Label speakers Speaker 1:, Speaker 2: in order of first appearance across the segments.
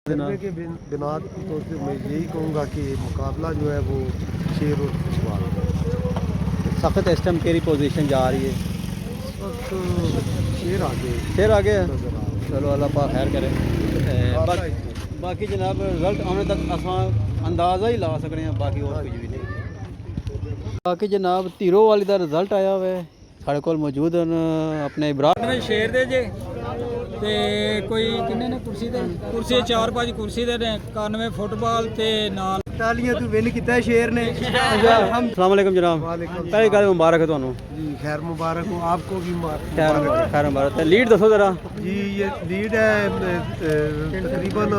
Speaker 1: के बिना तो मैं यही कहूँगा कि मुकाबला जो है वो शेर और शवाल का।
Speaker 2: सख्त इस टाइम केरी पोजीशन जा रही है,
Speaker 1: इस वक्त शेर आगे
Speaker 2: है।
Speaker 1: नज़र आ रहा
Speaker 2: चलो अल्लाह पाक खैर करे।
Speaker 1: है।
Speaker 2: बाकी जनाब रिजल्ट आने तक असां अंदाज़ा ही ला सकते हैं, बाकी और कुछ भी नहीं। बाकी जनाब तीरो वाली का रिजल्ट आया हुआ है, साढ़े को मौजूद अपने इब्राहिम
Speaker 3: शेर दे जे ते कोई किन्ने ने कुर्सी 4-5 कुर्सी दे ने 91 फुटबॉल ते नाल
Speaker 1: तालियां तू विन किया शेर ने।
Speaker 2: अस्सलाम वालेकुम जनाब, पहली गल मुबारक है ਤੁਹਾਨੂੰ
Speaker 1: जी खैर मुबारक हो, आपको भी
Speaker 2: खैर मुबारक। लीड दसो ज़रा।
Speaker 1: जी ये लीड है तकरीबन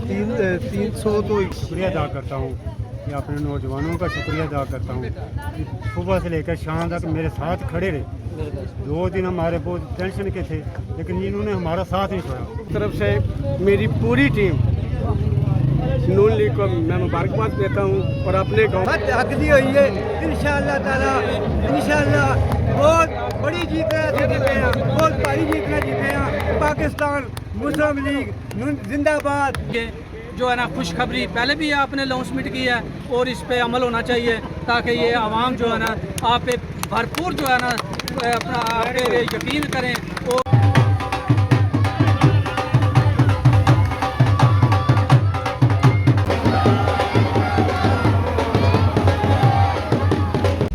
Speaker 1: 300 तो
Speaker 4: शुक्रिया अदा करता हूँ कि अपने नौजवानों का शुक्रिया अदा करता हूँ कि सुबह से लेकर शाम तक मेरे साथ खड़े रहे। 2 दिन हमारे बहुत टेंशन के थे, लेकिन इन्होंने हमारा साथ नहीं छोड़ा।
Speaker 5: तरफ से मेरी पूरी टीम नून लीग को मैं मुबारकबाद देता हूँ और अपने गाँव
Speaker 1: हक दी हुई है। इंशाअल्लाह ताला इंशाअल्लाह बहुत बड़ी जीत जीते हैं, बहुत भारी जीतना जीते हैं। पाकिस्तान मुस्लिम लीग जिंदाबाद।
Speaker 3: जो है ना खुशखबरी पहले भी आपने अनाउंसमेंट की है और इस पे अमल होना चाहिए ताकि ये आवाम जो है ना आप पे भरपूर जो है ना अपना आप पे यकीन करें। और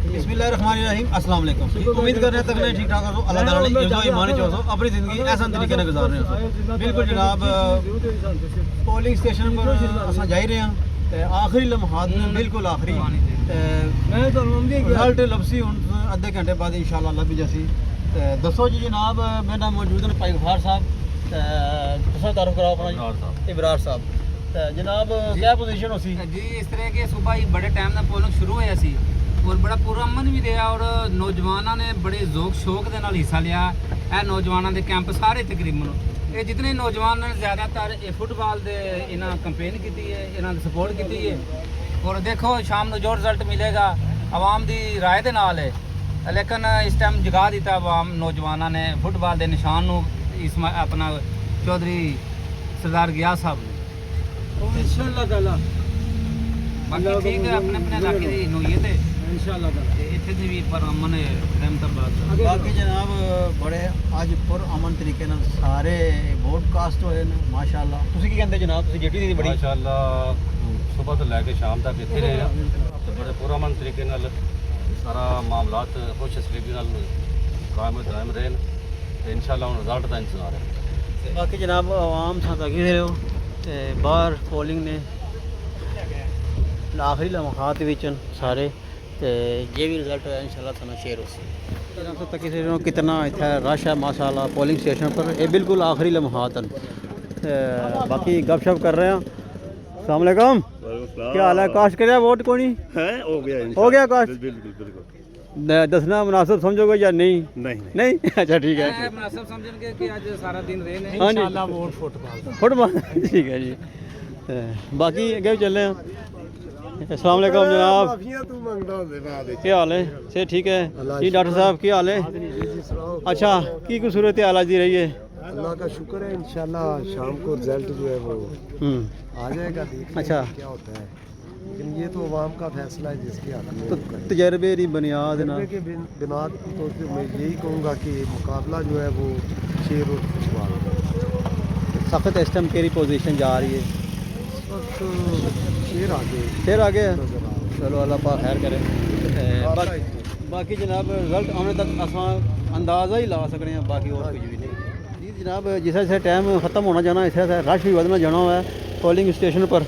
Speaker 2: बिस्मिल्लाहिर्रहमानिर्रहीम। अस्सलाम वालेकुम। उम्मीद कर रहे हैं तक ठीक ठाक हो, अल्लाह ताला ने जो ईमान जो हो अपनी ज़िंदगी आसान तरीके से गुजार रहे हो। बिल्कुल जनाब पोलिंग स्टेशन पर असां जा रहे हैं ते आखिरी लम्हात में बिल्कुल आखिरी रिजल्ट लपसी हुन अद्धे घंटे बाद इंशाअल्लाह लभी जैसी। दसो जी जनाब मेरा मौजूद है भाई गफार साहब, दसो तारुफ कराओ अपना इब्रार साहब। जनाब क्या पोजीशन होसी
Speaker 6: जी? इस तरह के सुबह ही बड़े टाइम ਨਾਲ पोलिंग शुरू होया सी और बड़ा पूरा अमन भी रहा और नौजवानों ने बड़े जोक शौक के नाल हिस्सा लिया। ਇਹ नौजवानों के कैंप सारे तकरीबन ये जितने नौजवान ने ज़्यादातर ये फुटबॉल के इन्हें कंपेन की है, इन्होंने सपोर्ट की है। और देखो शाम को जो रिजल्ट मिलेगा आवाम की राय के नाल है, लेकिन इस टाइम जगा दिता आवाम नौजवानों ने फुटबॉल के निशान को इस अपना चौधरी सरदार गियास साहब ने।
Speaker 3: इंशाअल्लाह ताला
Speaker 6: बाकी ठीक है, अपने अपने इलाके की नोयत है
Speaker 3: इंशाअल्लाह ताला
Speaker 6: इतने से भी पर अमन रहमताबाद।
Speaker 2: बाकी जनाब बड़े अज पुर अमन तरीके नाल सारे वोट कास्ट होए ने माशाअल्लाह। तुसी की कहंदे जनाब? तुसी जेटी दी बड़ी
Speaker 4: माशाअल्लाह सुबह तो लैके शाम तक इतने रहे तो बड़े पुरअमन तरीके नाल सारा मामलात खुश असलीबी नाल कायम दायम रहे तो इंशाअल्लाह रिजल्ट का इंतजार है।
Speaker 2: बाकी जनाब आवाम साथ लगे रहे हो ते बाहर पोलिंग ने आखिरी लम्हात विच सारे ते ये भी रिजल्ट होया इंशाअल्लाह थाना शेयर हो तक कितना इतना रश है माशाअल्लाह पोलिंग स्टेशन पर। ये बिल्कुल आखिरी लम्हात हैं। बाकी गपशप कर रहे हैं। अस्सलाम वालेकुम, क्या हाल है? कास्ट कर वोट को नहीं
Speaker 4: है
Speaker 2: हो गया कास्ट?
Speaker 4: बिल्कुल
Speaker 2: दसना मुनासिब समझोगे या नहीं? नहीं अच्छा ठीक है।
Speaker 6: मुनासिब समझेंगे कि आज सारा दिन रहे ने
Speaker 2: हाँ जी
Speaker 6: इंशाअल्लाह वोट फुटबॉल
Speaker 2: ठीक है जी। बाकी अगे चले हैं। अस्सलाम वालेकुम जनाब, क्या हाल है? से ठीक है जी। डॉक्टर साहब क्या हाल है? अच्छा की कुछ सूरत हाल दी रही है?
Speaker 1: अल्लाह का शुक्र है, इंशाल्लाह शाम को रिजल्ट जो है वो आ जाएगा।
Speaker 2: अच्छा
Speaker 1: क्या होता है, लेकिन ये तो अवाम का फैसला है जिसके हाथ में
Speaker 2: तो
Speaker 1: वो करे।
Speaker 2: तजर्बे की बुनियाद ना
Speaker 1: तजर्बे के बिना तो मैं यही कहूँगा कि मुकाबला जो है वो शेर और शवाल का।
Speaker 2: सख्त इस टाइम केरी पोजीशन जा रही है,
Speaker 1: इस वक्त शेर
Speaker 2: आगे है।
Speaker 1: नज़र आ रहा है।
Speaker 2: चलो अल्लाह पाक खैर करे। बाकी जनाब रिजल्ट आने तक असां अंदाज़ा ही ला सकते हैं, बाकी और कुछ भी नहीं जी। जनाब जिस जैसे टाइम ख़त्म होना जाना इस तरह रश भी बढ़ना जाना हुआ है पोलिंग स्टेशन पर।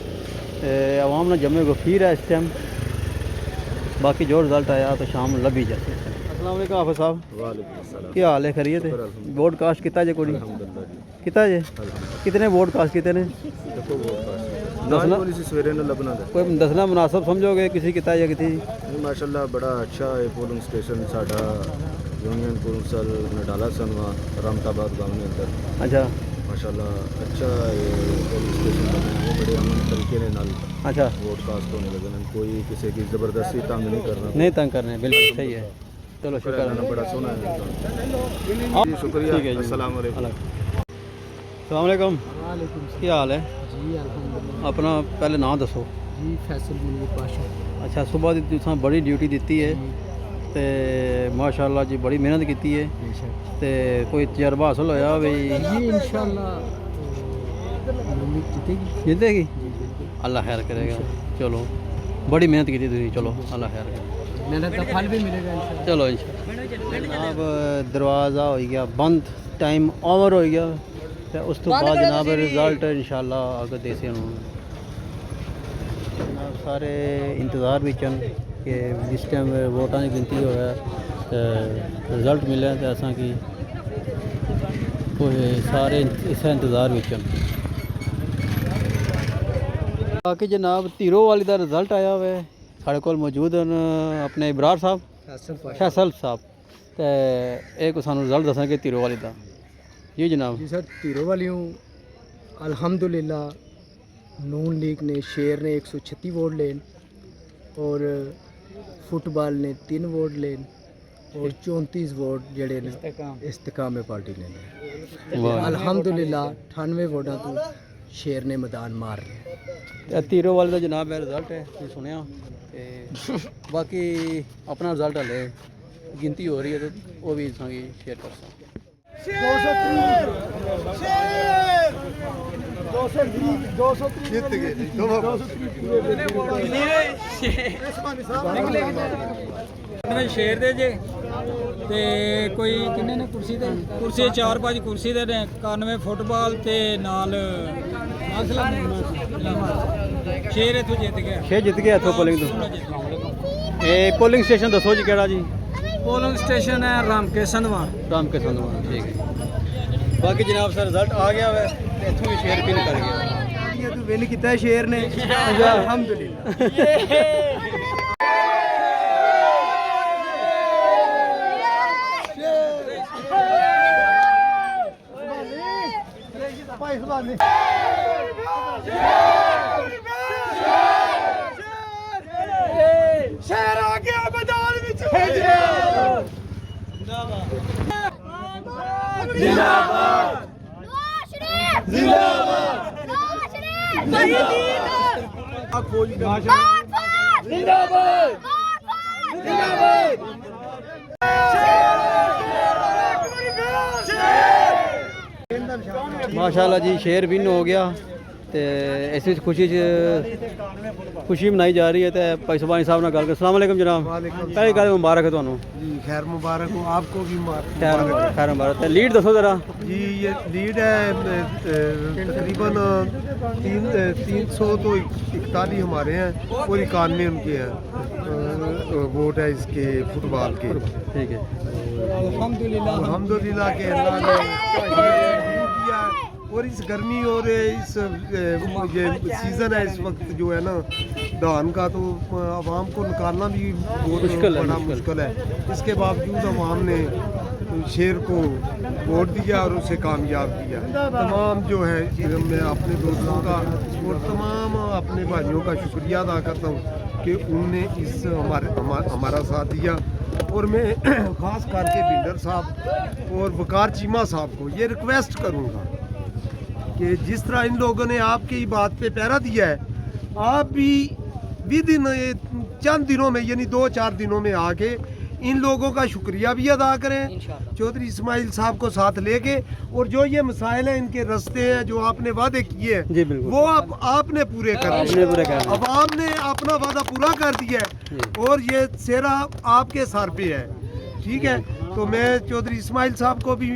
Speaker 2: आवाम ने जमे गफीर है इस टाइम। बाकी जो रिजल्ट आया तो शाम लभी जाती है। अस्सलाम वालेकुम हाफिज़ साहब, क्या हाल है? खैरियत है? वोट कास्ट किया जे कोई किया जे? कितने वोट कास्ट किए ने? दसना कोई दसना मुनासिब समझोगे किसी किता या किसी?
Speaker 7: माशाल्लाह बड़ा अच्छा है पोलिंग स्टेशन साडा यूनियन कौंसल नडाला सनवा रहमताबाद गाँव के अंदर।
Speaker 2: अच्छा
Speaker 7: माशाल्लाह अच्छा पोलिंग स्टेशन बने हैं, बड़े अमन तरीके ने नाल
Speaker 2: अच्छा
Speaker 7: वोट कास्ट होने लगे हैं। कोई किसी की ज़बरदस्ती तंग नहीं करना,
Speaker 2: नहीं तंग करने बिल्कुल सही है। चलो शुक्र है।
Speaker 7: बड़ा सोना है।
Speaker 2: जी
Speaker 7: शुक्रिया,
Speaker 2: ठीक है जी।
Speaker 7: अस्सलाम वालेकुम।
Speaker 2: अस्सलाम वालेकुम ਕੀ ਹਾਲ ਹੈ
Speaker 5: जी अल्हम्दुलिल्लाह
Speaker 2: ਆਪਣਾ ਪਹਿਲੇ ਨਾਂ ਦੱਸੋ
Speaker 5: जी फैसल मुनीर पाशा
Speaker 2: ਅੱਛਾ ਸਵੇਰ ਦੀ ਤੁਸੀਂ ਬੜੀ ਡਿਊਟੀ ਦਿੱਤੀ ਹੈ ਤੇ ਮਾਸ਼ਾਅੱਲਾ ਜੀ ਬੜੀ ਮਿਹਨਤ ਕੀਤੀ ਹੈ ਤੇ ਕੋਈ ਤਜਰਬਾ ਹਾਸਲ ਹੋਇਆ ਵੀ
Speaker 5: जी इंशाल्लाह मुनीर जीतेगी
Speaker 2: ਜਿੱਤੇਗੀ ਅੱਲਾ ਖੈਰ ਕਰੇਗਾ ਚਲੋ ਬੜੀ ਮਿਹਨਤ ਕੀਤੀ ਤੁਸੀਂ ਚਲੋ ਅੱਲਾ ਖੈਰ ਕਰੇ
Speaker 5: मेहनत का फल भी मिलेगा इंशाल्लाह
Speaker 2: ਚਲੋ ਜਨਾਬ ਦਰਵਾਜ਼ਾ ਹੋ ਗਿਆ ਬੰਦ ਟਾਈਮ ਓਵਰ ਹੋ ਗਿਆ ਤੇ ਉਸ ਤੋਂ ਬਾਅਦ ਜਨਾਬ ਰਿਜ਼ਲਟ ਇਨਸ਼ਾਅੱਲਾ ਅਗਰ ਦੇਸੇ ਨੂੰ ਜਨਾਬ ਸਾਰੇ ਇੰਤਜ਼ਾਰ ਵਿੱਚ ਹਨ ਕਿ ਜਿਸ ਟਾਈਮ ਵੋਟਾਂ ਦੀ ਗਿਣਤੀ ਹੋਇਆ ਤੇ ਰਿਜ਼ਲਟ ਮਿਲਿਆ ਤੇ ਅਸਾਂ ਕੀ ਕੋਈ ਸਾਰੇ ਇਸ ਇੰਤਜ਼ਾਰ ਵਿੱਚ ਹਨ ਬਾਕੀ ਜਨਾਬ ਧੀਰੋ ਵਾਲੀ ਦਾ ਰਿਜ਼ਲਟ ਆਇਆ ਹੋਇਆ ਸਾਡੇ ਕੋਲ ਮੌਜੂਦ ਹਨ ਆਪਣੇ ਇਬਰਾਰ ਸਾਹਿਬ फैसल साहब तो एक सानू रिजल्ट दसेंगे तीरो वाली का जी जनाब
Speaker 5: जी सर तीरों वालियों अल्हम्दुलिल्लाह नून लीग ने शेर ने 136 वोट लेन और फुटबॉल ने 3 वोट लेन और 34 वोट जड़े ने इस्तेकाम पार्टी ने
Speaker 2: वाह।
Speaker 5: अल्हम्दुलिल्लाह 98 वोटा तो शेर ने मैदान मार रहे
Speaker 2: ते तीरो वाले का जनाब रिजल्ट है तुसीं सुनिया ते बाकी अपना रिजल्ट हले गिनती हो रही है तो वो भी संगी शेयर कर सकते
Speaker 3: शेर दे जे ते कोई किन्ने ने कुर्सी दे कुर्सी 4-5 कुर्सी दे ने 91 फुटबॉल ते नाल शेर इथों जित गया
Speaker 2: शेर जित गया इथों पोलिंग तो ये पोलिंग स्टेशन दसो जी केड़ा जी
Speaker 3: पोलिंग स्टेशन है रामके संधवा
Speaker 2: राम के संधवा ठीक है बाकी जनाब सर रिजल्ट आ गया है इथों भी शेर पिन कर गया
Speaker 1: ये तो विन किया शेर ने अल्हम्दुलिल्लाह शेर आ गया मैदान में जिंदाबाद
Speaker 2: माशाल्लाह जी शेर विन हो गया ਤੇ ਇਸ ਵਿੱਚ ਖੁਸ਼ੀ ਮਨਾਈ ਜਾ ਰਹੀ ਹੈ ਤੇ ਭਾਈ ਸੁਬਾਨੀ ਸਾਹਿਬ ਨਾਲ ਗੱਲ ਕਰ ਅਸਲਾਮ ਵਾਲੇਕਮ ਜਨਾਬ ਪਹਿਲੀ ਗੱਲ ਮੁਬਾਰਕ ਹੈ ਤੁਹਾਨੂੰ
Speaker 5: जी खैर मुबारक हो आपको भी
Speaker 2: ਖੈਰ ਮੁਬਾਰਕ ਤੇ ਲੀਡ ਦੱਸੋ ਜ਼ਰਾ
Speaker 5: जी ये लीड है तकरीबन 300 तो 41 हमारे हैं और 91 उनके हैं वोट है इसके फुटबॉल के
Speaker 2: ठीक है
Speaker 5: अल्हम्दुलिल्लाह के अल्लाह ने दिया और इस गर्मी और इस ये सीज़न है इस वक्त जो है ना धान का तो आवाम को निकालना भी बहुत बड़ा मुश्किल है इसके बावजूद आवाम ने शेर को वोट दिया और उसे कामयाब किया तमाम जो है मैं अपने दोस्तों का और तमाम अपने भाइयों का शुक्रिया अदा करता हूँ कि उनने इस हमारा साथ दिया और मैं ख़ास करके बिल्डर साहब और वकार चीमा साहब को ये रिक्वेस्ट करूँगा कि जिस तरह इन लोगों ने आपकी बात पे पहरा दिया है आप भी विद इन चंद दिनों में यानी 2-4 दिनों में आके इन लोगों का शुक्रिया भी अदा करें चौधरी इस्माइल साहब को साथ लेके और जो ये मसाइल हैं इनके रास्ते हैं जो आपने वादे किए
Speaker 2: जी
Speaker 5: हैं
Speaker 2: बिल्कुल
Speaker 5: वो आपने पूरे कर अब आपने अपना वादा पूरा कर दिया है और ये सेहरा आपके सर पे है ठीक है तो मैं चौधरी इस्माइल साहब को भी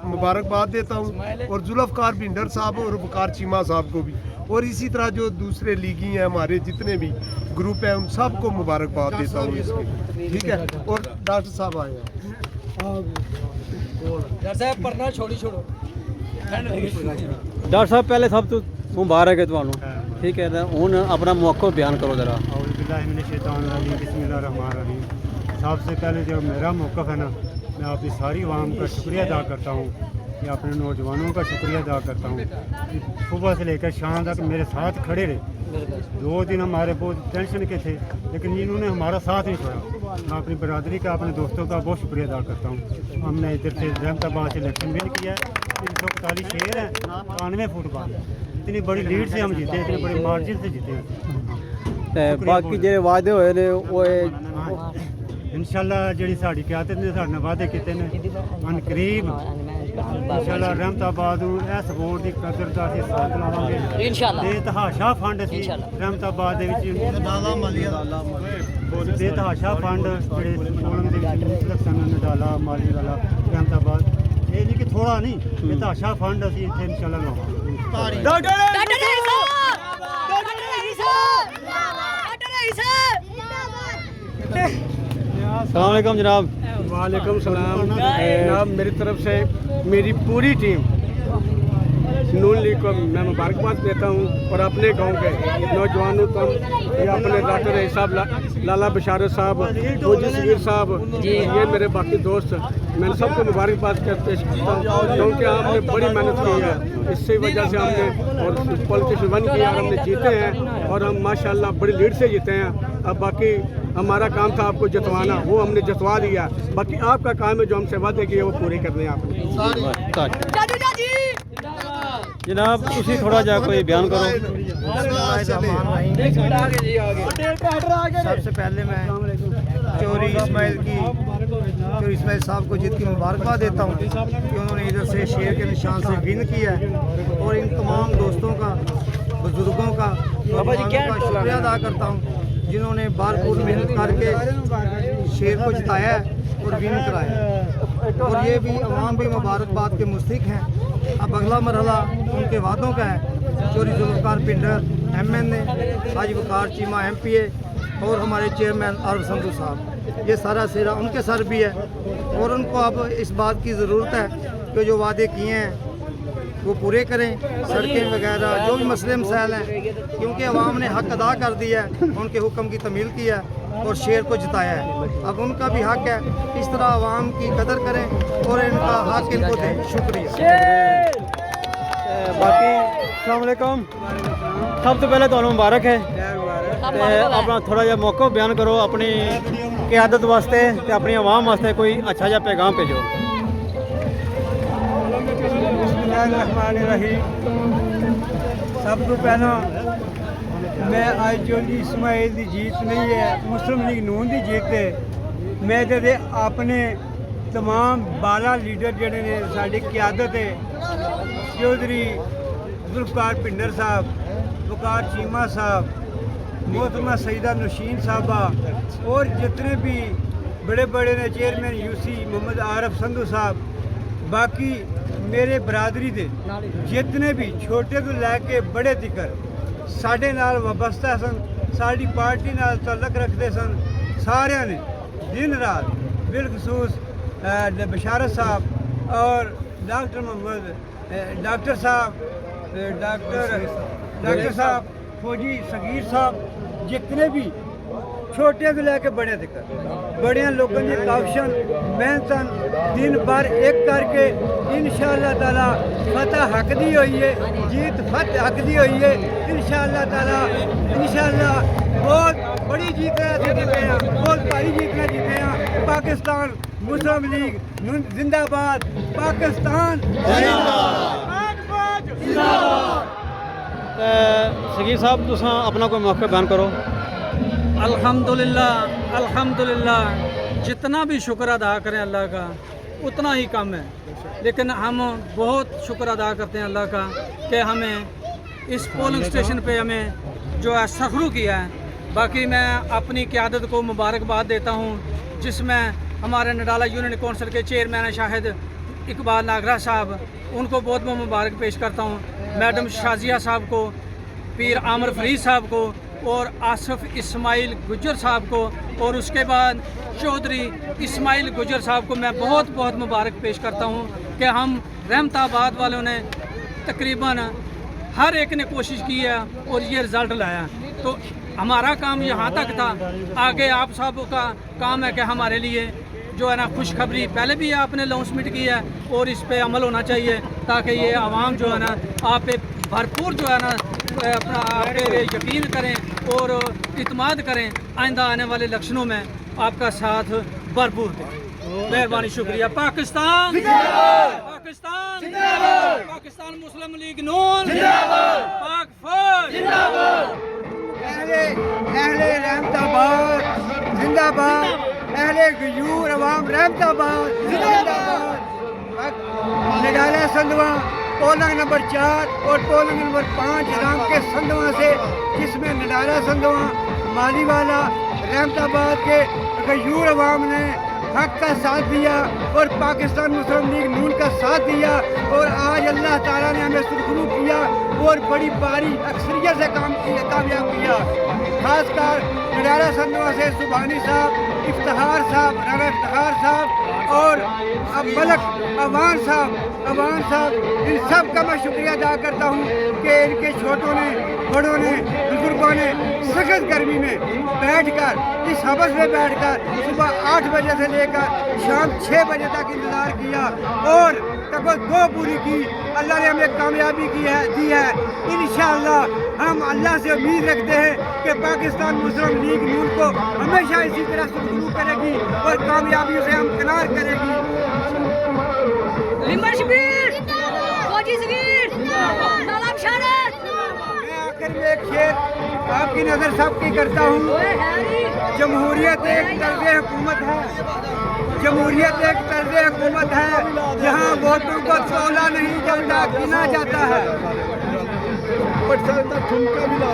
Speaker 5: मुबारकबाद देता हूँ और जुल्फ़कार बिंडर साहब और वकार चीमा साहब को भी और इसी तरह जो दूसरे लीगी हैं हमारे जितने भी ग्रुप हैं उन सब को मुबारकबाद देता हूँ इसकी ठीक है और डॉक्टर साहब आए
Speaker 2: डॉक्टर साहब पहले सब तो मुबारक है ਤੁਹਾਨੂੰ ठीक है ਹੁਣ अपना मौका बयान करो ज़रा
Speaker 8: सबसे पहले जो मेरा मौक़िफ़ है ना मैं आपकी सारी आवाम का शुक्रिया अदा करता हूँ कि अपने नौजवानों का शुक्रिया अदा करता हूँ कि सुबह से लेकर शाम तक मेरे साथ खड़े रहे 2 दिन हमारे बहुत टेंशन के थे लेकिन इन्होंने हमारा साथ नहीं छोड़ा मैं अपनी बरादरी का अपने दोस्तों का बहुत शुक्रिया अदा करता हूँ हमने इधर से जैमताबाद से इलेक्शन भी किया है 341 शेर हैं, 91 फुटबॉल। इतनी बड़ी लीड से हम जीते, इतने बड़े मार्जिन से जीते हैं।
Speaker 2: ਤੇ ਬਾਕੀ ਜਿਹੜੇ ਵਾਅਦੇ ਹੋਏ ਨੇ ਉਹ
Speaker 8: इंशाल्लाह ਜਿਹੜੀ ਸਾਡੀ ਕਿਆਦਤ ਨੇ ਸਾਡੇ ਨਾਲ ਵਾਅਦੇ ਕੀਤੇ ਨੇ ਅਨ ਕਰੀਬ इंशाल्लाह रहमताबाद ਨੂੰ ਇਹ ਸਪੋਰਟ ਦੀ ਕਦਰ ਦਾ ਅਸੀਂ ਸਾਥ ਲਾਵਾਂਗੇ ਇੰਸ਼ਾਅੱਲਾ। ਤੇ ਤਹਾਸ਼ਾ ਫੰਡ ਅਸੀਂ ਰਹਿਮਤਾਬਾਦ ਦੇ ਵਿੱਚ ਨਡਾਲਾ ਮਾਲੀਆ ਤੇ ਤਹਾਸ਼ਾ ਫੰਡ ਜਿਹੜੇ ਪੋਲੰਗ ਦੇ ਵਿੱਚ ਮੁਤਲਕ ਸਨ ਨਡਾਲਾ ਮਾਲੀ ਵਾਲਾ ਰਹਿਮਤਾਬਾਦ, ਇਹ ਨਹੀਂ ਕਿ ਥੋੜਾ ਨਹੀਂ, ਇਹ ਤਹਾਸ਼ਾ ਫੰਡ ਅਸੀਂ ਇੱਥੇ ਇੰਸ਼ਾਅੱਲਾ ਲਾਵਾਂਗੇ।
Speaker 2: अस्सलाम वालेकुम जनाब।
Speaker 1: वालेकुम सलाम जनाब, मेरी तरफ से मेरी पूरी टीम नून लीग को मैं मुबारकबाद देता हूँ और अपने गांव के नौजवानों तक या अपने डॉक्टर साहब लाला बशारत साहब, फौजी सगीर साहब, ये मेरे बाकी दोस्त, मैं सबको मुबारकबाद पेश करता हूँ क्योंकि आपने बड़ी मेहनत की है। इसी वजह से हमने और पॉलिटिक्स वन किया और हमने जीते हैं और हम माशाल्लाह बड़ी लीड से जीते हैं। अब बाकी हमारा काम था आपको जितवाना, वो हमने जितवा दिया। बाकी आपका काम है जो हमसे वादे किए वो पूरे करने हैं आपने।
Speaker 2: जनाब ਤੁਸੀਂ थोड़ा जा कोई बयान करो।
Speaker 1: सबसे पहले मैं चोरी इस्माइल साहब को जीत की मुबारकबाद देता हूँ कि उन्होंने इधर से शेर के निशान से विन किया है और इन तमाम दोस्तों का, बुजुर्गों का, नौजवानों का शुक्रिया अदा करता हूँ जिन्होंने भरपूर मेहनत करके शेर को जिताया है और विन कराया। और ये भी अवाम भी मुबारकबाद के मुस्तहिक हैं। अब अगला मरहला उनके वादों का है। चोरी जुल्फ़कार पिंडर MNA, हाजी वकार चीमा MPA और हमारे चेयरमैन आरफ संधू साहब, ये सारा सिरा उनके सर भी है और उनको अब इस बात की ज़रूरत है कि जो वादे किए हैं वो पूरे करें। सड़कें वगैरह जो भी मसले मसाइल हैं, क्योंकि अवाम ने हक अदा कर दिया है, उनके हुक्म की तमील की है और शेर को जिताया है। अब उनका भी हक है, इस तरह अवाम की कदर करें और इनका हक इनको दें। शुक्रिया।
Speaker 2: बाकी अस्सलाम वालेकुम। सब तो पहले ਤੁਹਾਨੂੰ मुबारक है ਤੇ ਆਪਣਾ ਥੋੜਾ ਜਿਹਾ ਮੌਕਾ ਬਿਆਨ ਕਰੋ ਆਪਣੀ ਕਿਆਦਤ ਵਾਸਤੇ ਤੇ ਆਪਣੀ ਆਵਾਮ ਵਾਸਤੇ ਕੋਈ ਅੱਛਾ ਜਿਹਾ ਪੈਗਾਮ ਭੇਜੋ।
Speaker 1: सब तो पहला मैं आज जो इस्माइल की जीत नहीं है, मुस्लिम लीग नून की जीत है। मैं जब अपने तमाम 12 लीडर जड़े ने साड़ी क्यादत है, चौधरी जुल्फ़कार पिंडर साहब, वकार चीमा साहब, मोहतरमा सईदा नशीन साहबा और जितने भी बड़े बड़े ने चेयरमैन UC मोहम्मद आरफ संधू साहब, बाकी मेरे बरादरी दे जितने भी छोटे तो लैके बड़े तिकर साढ़े नाल वाबस्ता सन, साड़ी पार्टी नाल तल्लक रखते सन, सारे ने दिन रात बिलखसूस बशारत साहब और डॉक्टर मोहम्मद डॉक्टर साहब फौजी सगीर साहब, जितने भी छोटे तो लैके बड़े तक बड़े लोगों की काविशन मेहनत दिन भर एक करके इंशाअल्लाह ताला फतह हक दी हुई है, जीत फतह हक दी हुई है इंशाअल्लाह ताला। इंशाअल्लाह बहुत बड़ी जीत जीते हैं, बहुत भारी जीतना जीते हैं। पाकिस्तान मुस्लिम लीग जिंदाबाद, पाकिस्तान
Speaker 2: सगीर साहब तुसां अपना कोई मौका बयान करो।
Speaker 3: अल्हम्दुलिल्लाह जितना भी शुक्र अदा करें अल्लाह का उतना ही कम है, लेकिन हम बहुत शुक्र अदा करते हैं अल्लाह का कि हमें इस पोलिंग स्टेशन पे हमें जो है सखरू किया है। बाकी मैं अपनी क़यादत को मुबारकबाद देता हूँ, जिसमें हमारे नडाला यूनियन कौंसिल के चेयरमैन शाहिद इकबाल नागरा साहब, उनको बहुत बहुत मुबारक पेश करता हूँ। मैडम शाजिया साहब को, पीर आमर फरीद साहब को और आसिफ इस्माइल गुजर साहब को और उसके बाद चौधरी इस्माइल गुजर साहब को मैं बहुत बहुत मुबारक पेश करता हूँ कि हम रहमताबाद वालों ने तकरीबन हर एक ने कोशिश की है और ये रिज़ल्ट लाया। तो हमारा काम यहाँ तक था, आगे आप सब का काम है कि हमारे लिए जो है ना खुशखबरी पहले भी आपने अनाउंसमेंट की है और इस पे अमल होना चाहिए ताकि ये आवाम जो है ना आप पे भरपूर जो है ना अपना आप पे यकीन करें और इत्मीनान करें। आइंदा आने वाले इलेक्शनों में आपका साथ भरपूर दें। मेहरबानी, शुक्रिया। पाकिस्तान, पाकिस्तान। पाकिस्तान मुस्लिम लीग नून जिंदाबाद, पाक फौज जिंदाबाद,
Speaker 1: अहले रहमताबाद जिंदाबाद, अहले गयूर अवाम रहमताबाद जिंदाबाद। निडाला संधवा पोलिंग नंबर 4 और पोलिंग नंबर 5 राम के संधवा से, जिसमें निडाला संधवा मालीवाला रहमताबाद के गयूर अवाम ने हक का साथ दिया और पाकिस्तान मुस्लिम लीग नून का साथ दिया और आज अल्लाह ताला ने हमें सुरखरू किया और बड़ी भारी अक्सरियत से कामयाब किया। खासकर निडाला संधवा से सुबहानी साहब, इफ्तिखार साहब, राना इफ्तिखार साहब और मलक अवान साहब, इन सब का मैं शुक्रिया अदा करता हूँ कि इनके छोटों ने, बड़ों ने, बुजुर्गों ने सख्त गर्मी में बैठकर, इस हवस में बैठकर सुबह 8 बजे से लेकर शाम 6 बजे तक इंतज़ार किया और तकबर दो पूरी की। अल्लाह ने हमें कामयाबी दी है। इंशाअल्लाह हम अल्लाह से उम्मीद रखते हैं कि पाकिस्तान मुस्लिम लीग नून को हमेशा इसी तरह सुरखरू करेगी और कामयाबियों से हम किनार करेगी।
Speaker 9: लिम्बर शबीर फौजी सगीर नालाब शरत।
Speaker 1: मैं आखिर में एक शेर आपकी नज़र सबकी करता हूँ। जमहूरियत एक तर्ज़ हुकूमत है, जमहूरियत एक तर्ज़ हुकूमत है जहाँ वोटों को तौला नहीं जाता, गिना जाता है।
Speaker 5: ठुमका भी ला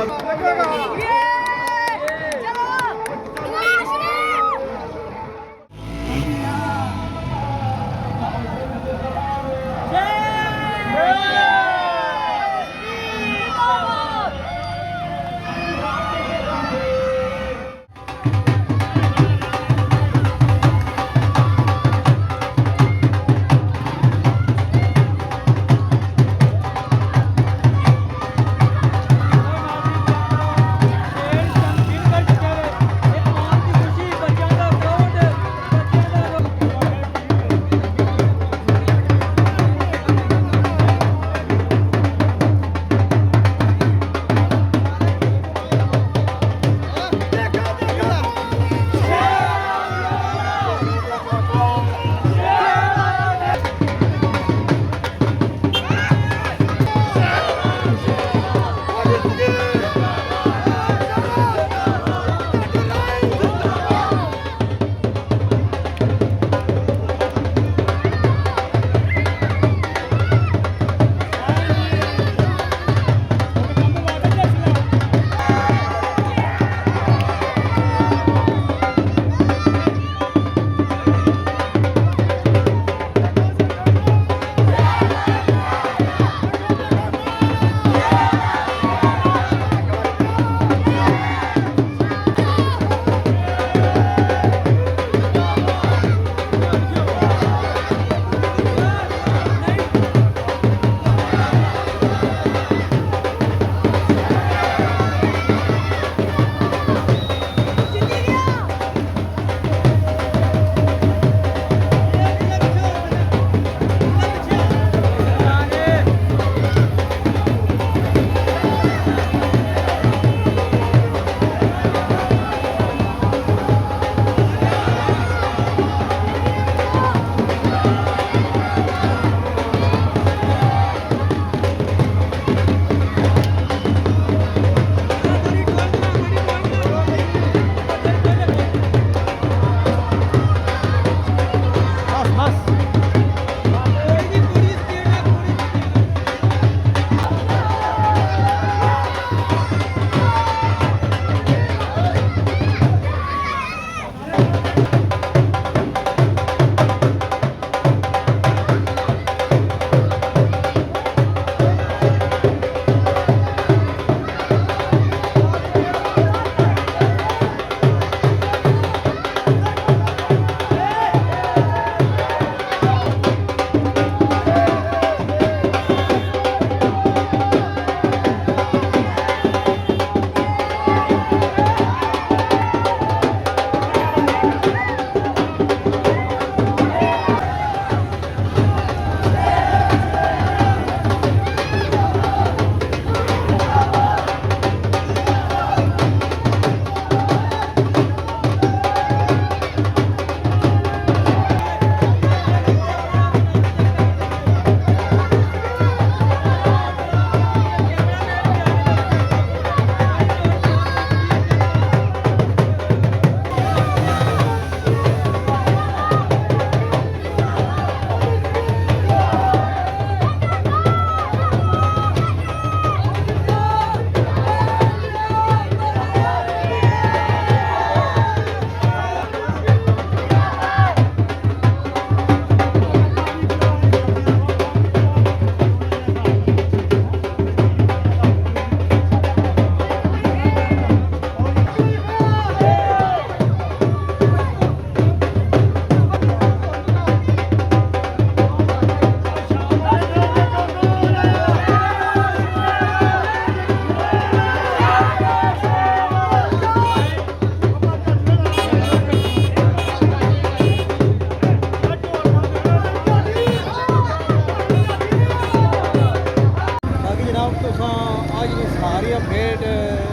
Speaker 2: सारी अपडेट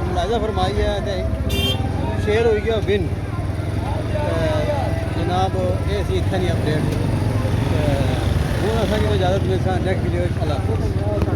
Speaker 2: मुलाजा फरमाई है ते शेयर हो गया विन जनाब ये सी इत्थै नहीं अपडेट हूँ असांजी इजाज़त मिलसा नेक्स्ट वीडियो अल्लाह हाफ़िज़